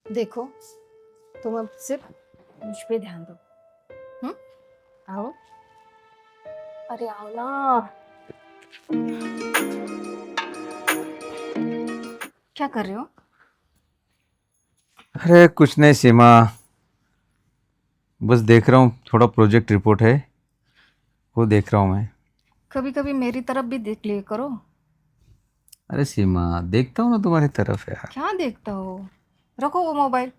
देखो, तुम अब सिर्फ मुझ पे ध्यान दो। हम्म, आओ। अरे आओ ना। क्या कर रहे हो? अरे कुछ नहीं सीमा, बस देख रहा हूँ, थोड़ा प्रोजेक्ट रिपोर्ट है वो देख रहा हूँ मैं। कभी कभी मेरी तरफ भी देख लिया करो। अरे सीमा, देखता हूँ ना तुम्हारी तरफ यार। क्या देखता हो? रखो वो मोबाइल,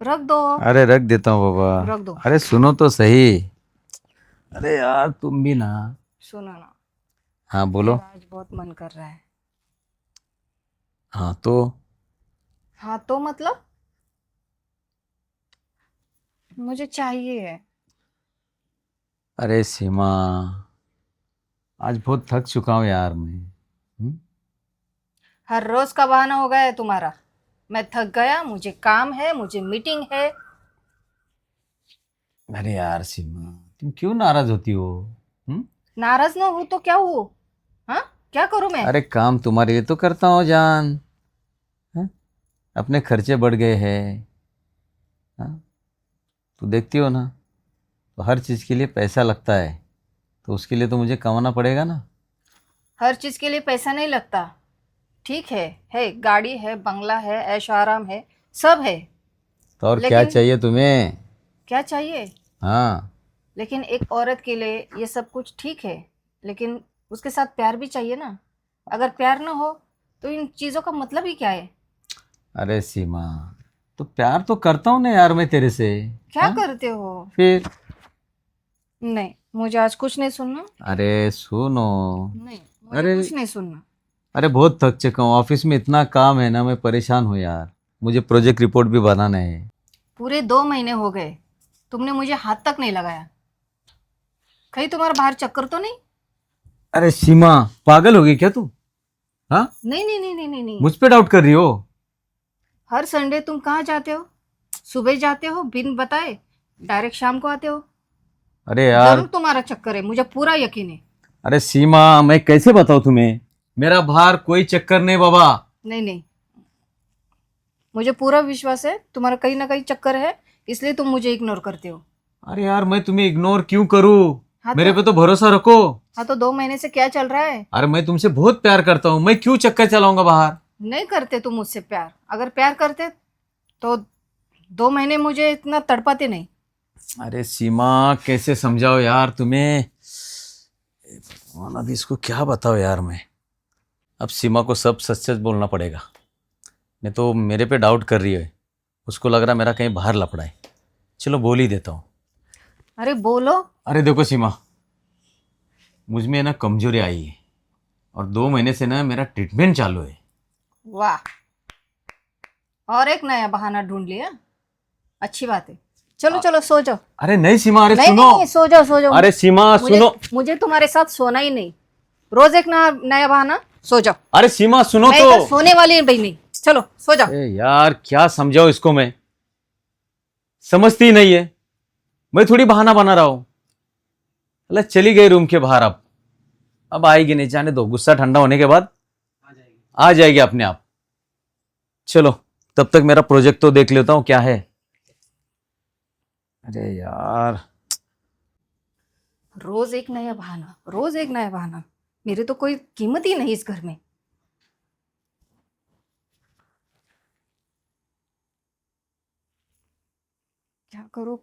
रख दो। अरे रख देता हूँ बाबा। रख दो। अरे सुनो तो सही। अरे यार तुम भी ना। सुनो ना, हाँ बोलो। मेरा आज बहुत मन कर रहा है। हाँ तो। हाँ तो मतलब मुझे चाहिए। अरे सीमा, आज बहुत थक चुका हूँ यार मैं। हर रोज का बहाना हो गया है तुम्हारा। मैं थक गया, मुझे काम है, मुझे मीटिंग है। अरे यार सीमा, तुम क्यों नाराज होती हो? हम्म? नाराज ना हूं तो क्या हूँ? हाँ, क्या करूं मैं? अरे काम तुम्हारे लिए तो करता हूँ जान। हाँ? अपने खर्चे बढ़ गए हैं। हाँ? तो देखती हो ना, तो हर चीज़ के लिए पैसा लगता है, तो उसके लिए तो मुझे कमाना पड़ेगा ना। हर चीज के लिए पैसा नहीं लगता। ठीक है गाड़ी है, बंगला है, ऐश आराम है, सब है। तो और क्या लेकिन चाहिए तुम्हें? क्या चाहिए? हाँ। लेकिन एक औरत के लिए ये सब कुछ ठीक है, लेकिन उसके साथ प्यार भी चाहिए ना। अगर प्यार ना हो तो इन चीजों का मतलब ही क्या है? अरे सीमा, तो प्यार तो करता हूँ ना यार मैं तेरे से। क्या हाँ, करते हो? फिर? नहीं, मुझे आज कुछ नहीं सुनना। अरे सुनो। नहीं, मुझे अरे, कुछ नहीं सुनना। अरे बहुत थक चुका हूँ, ऑफिस में इतना काम है ना, मैं परेशान हूँ यार। मुझे प्रोजेक्ट रिपोर्ट भी बनाना है। पूरे 2 महीने हो गए, तुमने मुझे हाथ तक नहीं लगाया। कहीं तुम्हारा बाहर चक्कर तो नहीं? अरे सीमा, पागल हो गई क्या तू? हाँ, नहीं नहीं नहीं नहीं नहीं नहीं। मुझ पे डाउट कर रही हो? हर संडे तुम कहाँ जाते हो? सुबह जाते हो बिन बताए, डायरेक्ट शाम को आते हो। अरे यार। जरूर तुम्हारा चक्कर है, मुझे पूरा यकीन है। अरे सीमा, मैं कैसे बताऊँ तुम्हें? मेरा बाहर कोई चक्कर नहीं बाबा। नहीं नहीं, मुझे पूरा विश्वास है तुम्हारा कहीं ना कहीं चक्कर है, इसलिए तुम मुझे इग्नोर करते हो। अरे यार, मैं तुम्हें इग्नोर क्यों करूँ? हाँ मेरे तो। पे तो भरोसा रखो। हाँ तो 2 महीने से क्या चल रहा है? अरे मैं तुमसे बहुत प्यार करता हूँ, मैं क्यों चक्कर चलाऊंगा बाहर? नहीं करते तुम मुझसे प्यार। अगर प्यार करते तो 2 महीने मुझे इतना तड़पाते नहीं। अरे सीमा, कैसे समझाओ यार तुम्हें? अभी इसको क्या बताओ यार मैं। अब सीमा को सब सच सच बोलना पड़ेगा, नहीं तो मेरे पे डाउट कर रही है। उसको लग रहा है मेरा कहीं बाहर लपड़ा है। चलो बोल ही देता हूँ। अरे बोलो। अरे देखो सीमा, मुझ में ना कमजोरी आई है, और 2 महीने से ना मेरा ट्रीटमेंट चालू है। वाह, और एक नया बहाना ढूंढ लिया। अच्छी बात है। चलो चलो सो जाओ। अरे नहीं सीमा, अरे नहीं सुनो। नहीं नहीं, सो जाओ सो जाओ। अरे सीमा मुझे सुनो। मुझे तुम्हारे साथ सोना ही नहीं। रोज एक नया नया बहाना। सो जाओ। अरे सीमा सुनो मैं तो। इधर सोने वाली भी नहीं। चलो सो जाओ। अरे यार, क्या समझाओ इसको मैं, समझती ही नहीं है। मैं थोड़ी बहाना बना रहा हूँ। अल्लाह, चली गई रूम के बाहर। अब आएगी नहीं, जाने दो, गुस्सा ठंडा होने के बाद आ जाएगी अपने आप। चलो, तब तक मेरा प्रोजेक्ट तो देख लेता हूँ क्या है। अरे यार। रोज एक नया बहाना, रोज एक नया बहाना। मेरी तो कोई कीमत ही नहीं इस घर में। क्या करूँ?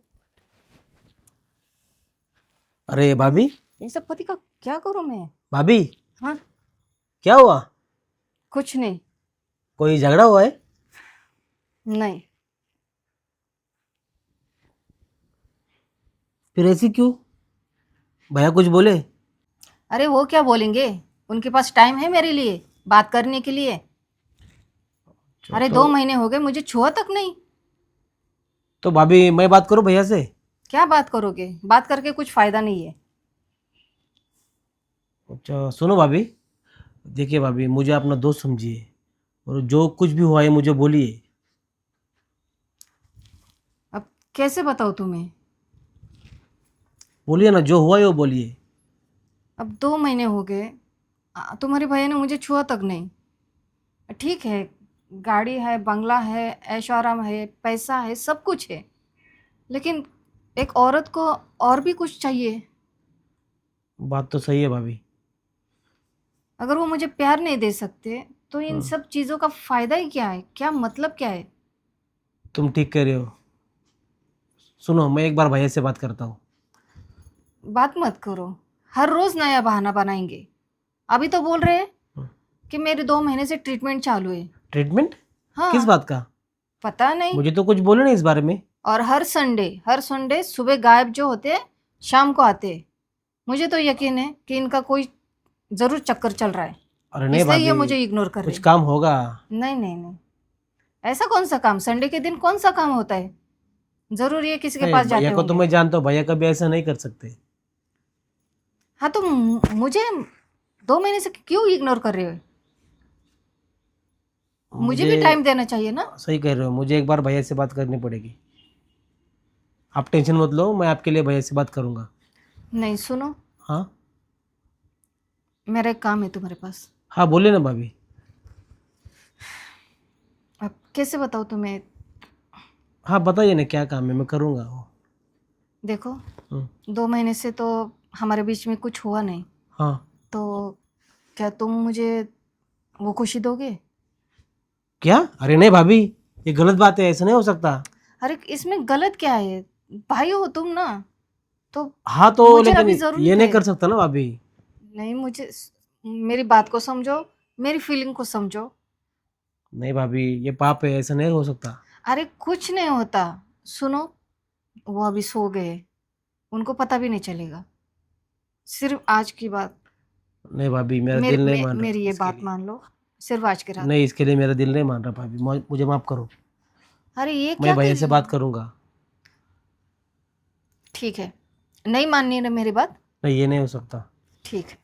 अरे भाभी। इन सब पति का क्या करूँ मैं? भाभी, हाँ। क्या हुआ? कुछ नहीं। कोई झगड़ा हुआ है? नहीं। फिर ऐसी क्यों? भैया कुछ बोले? अरे वो क्या बोलेंगे? उनके पास टाइम है मेरे लिए बात करने के लिए? अरे तो 2 महीने हो गए, मुझे छुआ तक नहीं। तो भाभी, मैं बात करूं भैया से? क्या बात करोगे? बात करके कुछ फायदा नहीं है। अच्छा सुनो भाभी, देखिए भाभी, मुझे अपना दोस्त समझिए, और जो कुछ भी हुआ है मुझे बोलिए। अब कैसे बताऊँ तुम्हें? बोलिए ना, जो हुआ है वो बोलिए। अब 2 महीने हो गए, तुम्हारे भैया ने मुझे छुआ तक नहीं। ठीक है, गाड़ी है, बंगला है, ऐशो आराम है, पैसा है, सब कुछ है, लेकिन एक औरत को और भी कुछ चाहिए। बात तो सही है भाभी। अगर वो मुझे प्यार नहीं दे सकते तो इन सब चीज़ों का फायदा ही क्या है, क्या मतलब क्या है? तुम ठीक कह रहे हो। सुनो, मैं एक बार भैया से बात करता हूँ। बात मत करो, हर रोज नया बहाना बनाएंगे। अभी तो बोल रहे हैं कि मेरे 2 महीने से ट्रीटमेंट चालू है। ट्रीटमेंट? हाँ, किस बात का? पता नहीं। मुझे तो कुछ बोले नहीं इस बारे में। और हर संडे सुबह गायब जो होते हैं शाम को आते हैं। मुझे तो यकीन है कि इनका कोई जरूर चक्कर चल रहा है, अरे नहीं इसलिए ये भाभी, मुझे इग्नोर कर रहे कुछ हैं। काम होगा। नहीं नहीं नहीं, ऐसा कौन सा काम, संडे के दिन कौन सा काम होता है? जरूर ये किसी के नहीं, पास जाते भैया को तो होंगे। मैं जानता हूँ, भैया कभी ऐसा नहीं कर सकते। हाँ तो मुझे 2 महीने से क्यों इग्नोर कर रहे हो? मुझे भी टाइम देना चाहिए ना। सही कह रहे हो, मुझे एक बार भैया से बात करनी पड़ेगी। आप टेंशन मत लो, मैं आपके लिए भैया से बात करूंगा। नहीं सुनो, हाँ मेरा एक काम है तुम्हारे पास। हाँ, बोलिए ना भाभी। अब कैसे बताऊँ तुम्हें? हाँ बताइए ना, क्या काम है, मैं करूँगा वो। देखो, हम्म, 2 महीने से तो हमारे बीच में कुछ हुआ नहीं, हाँ। तो क्या तुम मुझे वो खुशी दोगे? क्या? अरे नहीं भाभी, ये गलत बात है, ऐसा नहीं हो सकता। अरे इसमें गलत क्या है? भाई हो तुम ना, तो हाँ तो मुझे लेकिन अभी ये ज़रूरत नहीं है। कर सकता ना भाभी। नहीं, मुझे मेरी बात को समझो, मेरी फीलिंग को समझो। नहीं भाभी, ये पाप है, ऐसा नहीं हो सकता। अरे कुछ नहीं होता। सुनो, वो अभी सो गए, उनको पता भी नहीं चलेगा। सिर्फ आज की बात, नहीं भाभी, मेरा दिल नहीं मान मेरी रहा ये इसके बात लिए। मान लो, सिर्फ आज की रात। नहीं, इसके लिए मेरा दिल नहीं मान रहा भाभी, मुझे माफ करो। अरे ये मैं क्या भैया कर से रहे बात हो? करूंगा। ठीक है, नहीं माननी है ना मेरी बात? नहीं, ये नहीं हो सकता। ठीक है,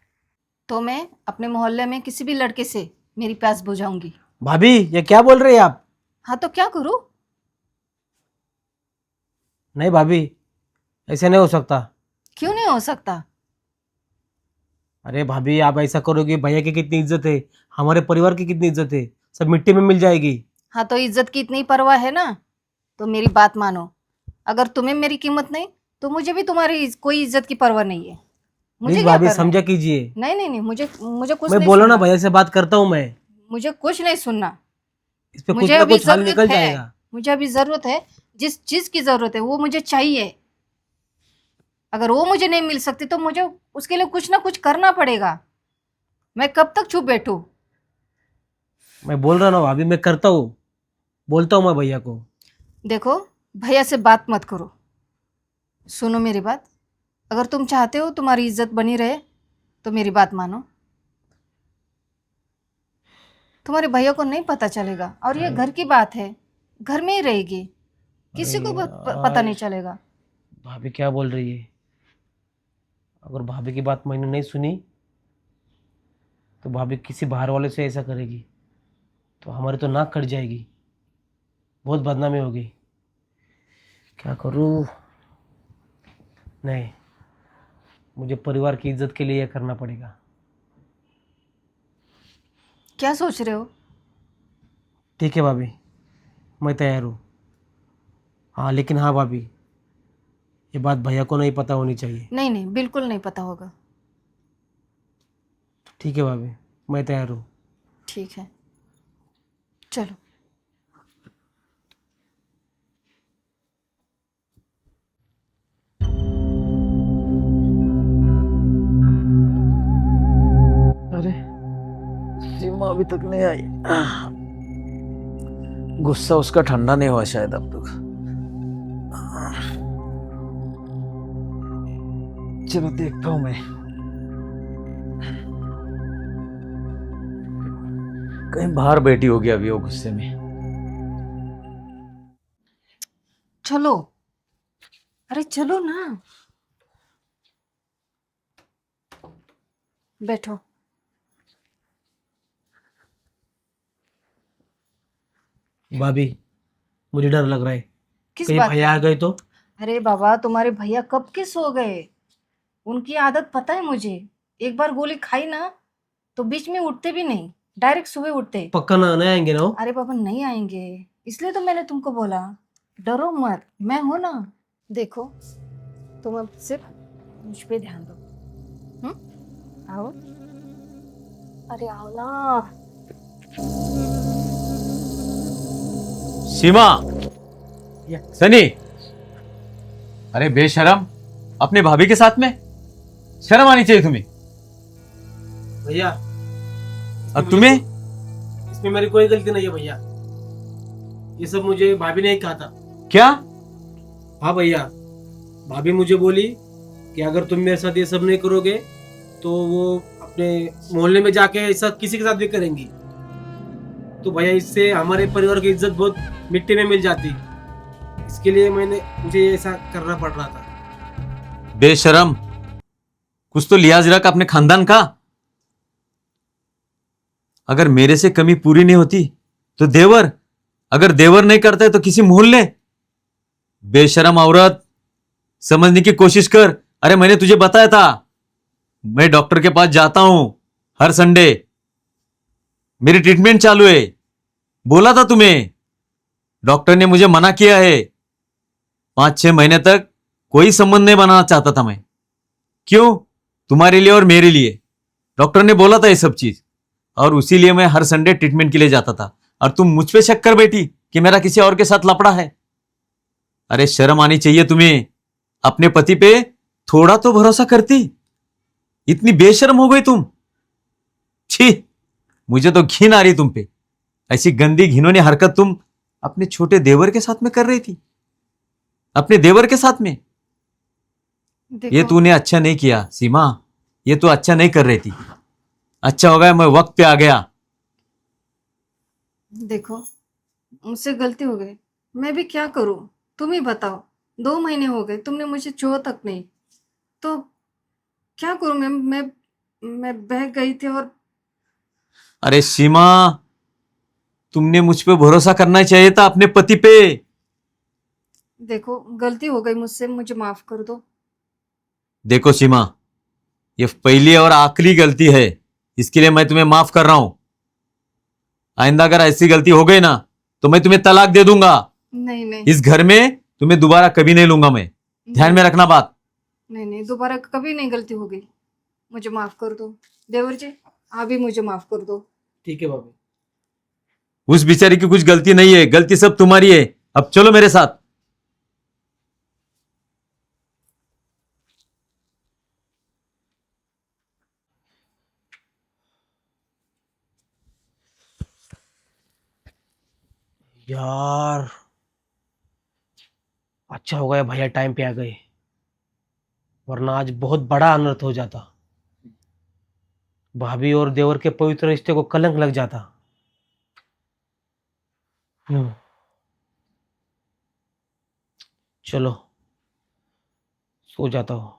तो मैं अपने मोहल्ले में किसी भी लड़के से मेरी प्यास बुझाऊंगी। भाभी, ये क्या बोल रहे हैं आप? हाँ तो क्या करूँ? नहीं भाभी, ऐसे नहीं हो सकता। क्यों नहीं हो सकता? अरे भाभी, आप ऐसा करोगे, भैया की कितनी इज्जत है, हमारे परिवार की कितनी इज्जत है, सब मिट्टी में मिल जाएगी। हाँ तो इज्जत की इतनी परवाह है ना, तो मेरी बात मानो। अगर तुम्हें मेरी कीमत नहीं, तो मुझे भी तुम्हारी कोई इज्जत की परवाह नहीं है। मुझे प्लीज क्या भाभी, करना है? समझा कीजिए। नहीं नहीं नहीं, मुझे मुझे कुछ मैं नहीं बोला ना, सुनना। भैया से बात करता हूँ मैं। मुझे कुछ नहीं सुनना। इस पे कुछ मुझे ना अभी कुछ हल जरूरत निकल है, जाएगा। मुझे अभी जरूरत है। जिस चीज की जरूरत है वो मुझे चाहिए। अगर वो मुझे नहीं मिल सकती तो मुझे उसके लिए कुछ ना कुछ करना पड़ेगा। मैं कब तक चुप बैठूं? मैं बोल रहा ना भाभी, मैं करता हूँ, बोलता हूँ मैं भैया को। देखो, भैया से बात मत करो। सुनो मेरी बात, अगर तुम चाहते हो तुम्हारी इज्जत बनी रहे तो मेरी बात मानो। तुम्हारे भैया को नहीं पता चलेगा, और ये घर की बात है, घर में ही रहेगी, अरे किसी को पता यार, नहीं चलेगा। भाभी क्या बोल रही है? अगर भाभी की बात मैंने नहीं सुनी तो भाभी किसी बाहर वाले से ऐसा करेगी, तो हमारी तो नाक कट जाएगी, बहुत बदनामी होगी। क्या करूँ? नहीं, मुझे परिवार की इज्जत के लिए यह करना पड़ेगा। क्या सोच रहे हो? ठीक है भाभी, मैं तैयार हूँ। हाँ लेकिन हाँ भाभी, ये बात भैया को नहीं पता होनी चाहिए। नहीं नहीं, बिल्कुल नहीं पता होगा। ठीक है भाभी, मैं तैयार हूँ। ठीक है, चलो। अरे सीमा अभी तक नहीं आई। गुस्सा उसका ठंडा नहीं हुआ शायद अब तक। चलो देखता हूँ मैं, कहीं बाहर बैठी होगी अभी वो गुस्से में। चलो, अरे चलो ना, बैठो। भाभी, मुझे डर लग रहा है, किस कहीं बात भैया आ का? गए तो? अरे बाबा, तुम्हारे भैया कब के सो गए? उनकी आदत पता है मुझे। एक बार गोली खाई ना तो बीच में उठते भी नहीं। डायरेक्ट सुबह उठते। पक्का ना नहीं आएंगे ना वो? अरे पापा नहीं आएंगे, इसलिए तो मैंने तुमको बोला डरो मत, मैं हूं ना। देखो तुम अब सिर्फ मुझ पे ध्यान दो। आओ, अरे आओ ना। सीमा, या। सनी, अरे बेशरम, अपने भाभी के साथ में शर्म आनी चाहिए तुम्हें। भैया अब तुम्हें इसमें मेरी कोई गलती नहीं है भैया, ये सब मुझे भाभी ने ही कहा था। क्या? हाँ भैया, भाभी मुझे बोली कि अगर तुम मेरे साथ ये सब नहीं करोगे तो वो अपने मोहल्ले में जाके ऐसा किसी के साथ भी करेंगी। तो भैया इससे हमारे परिवार की इज्जत बहुत मिट्टी में मिल जाती, इसके लिए मुझे ऐसा करना पड़ रहा था। बेशरम, कुछ तो लिहाज रख अपने खानदान का। अगर मेरे से कमी पूरी नहीं होती तो देवर, अगर देवर नहीं करता है तो किसी मोहल्ले। बेशरम औरत, समझने की कोशिश कर। अरे मैंने तुझे बताया था, मैं डॉक्टर के पास जाता हूं हर संडे, मेरी ट्रीटमेंट चालू है। बोला था तुम्हें, डॉक्टर ने मुझे मना किया है। 5-6 महीने तक कोई संबंध नहीं बनाना चाहता था मैं। क्यों? तुम्हारे लिए और मेरे लिए। डॉक्टर ने बोला था ये सब चीज, और उसी लिए मैं हर संडे ट्रीटमेंट के लिए जाता था। और तुम मुझ पे शक कर बैठी कि मेरा किसी और के साथ लफड़ा है। अरे शर्म आनी चाहिए तुम्हें। अपने पति पे थोड़ा तो भरोसा करती। इतनी बेशर्म हो गई तुम। छी, मुझे तो घिन आ रही तुम पे। ऐसी गंदी घिनौनी हरकत तुम अपने छोटे देवर के साथ में कर रही थी, अपने देवर के साथ में। ये देखो तूने अच्छा नहीं किया सीमा, ये तू अच्छा नहीं कर रही थी। अच्छा हो गया मैं वक्त पे आ गया। देखो मुझसे गलती हो गई, मैं भी क्या करूं, तुम ही बताओ। 2 महीने हो गए, तुमने मुझे छुआ तक नहीं, तो क्या करूं मैं बह गई थी। और अरे सीमा, तुमने मुझ पे भरोसा करना चाहिए था, अपने पति पे। देखो गलती हो गई मुझसे, मुझे माफ कर दो। देखो सीमा, ये पहली और आखिरी गलती है, इसके लिए मैं तुम्हें माफ कर रहा हूं। आइंदा अगर ऐसी गलती हो गई ना तो मैं तुम्हें तलाक दे दूंगा। नहीं नहीं इस घर में तुम्हें दोबारा कभी नहीं लूंगा मैं। ध्यान में रखना बात। नहीं नहीं, दोबारा कभी नहीं गलती होगी, मुझे माफ कर दो। देवर जी आप भी मुझे माफ कर दो। ठीक है भाभी। उस बेचारी की कुछ गलती नहीं है, गलती सब तुम्हारी है। अब चलो मेरे साथ। यार अच्छा हो गया भैया टाइम पे आ गए, वरना आज बहुत बड़ा अनर्थ हो जाता। भाभी और देवर के पवित्र रिश्ते को कलंक लग जाता। हम्म, चलो सो जाता हूँ।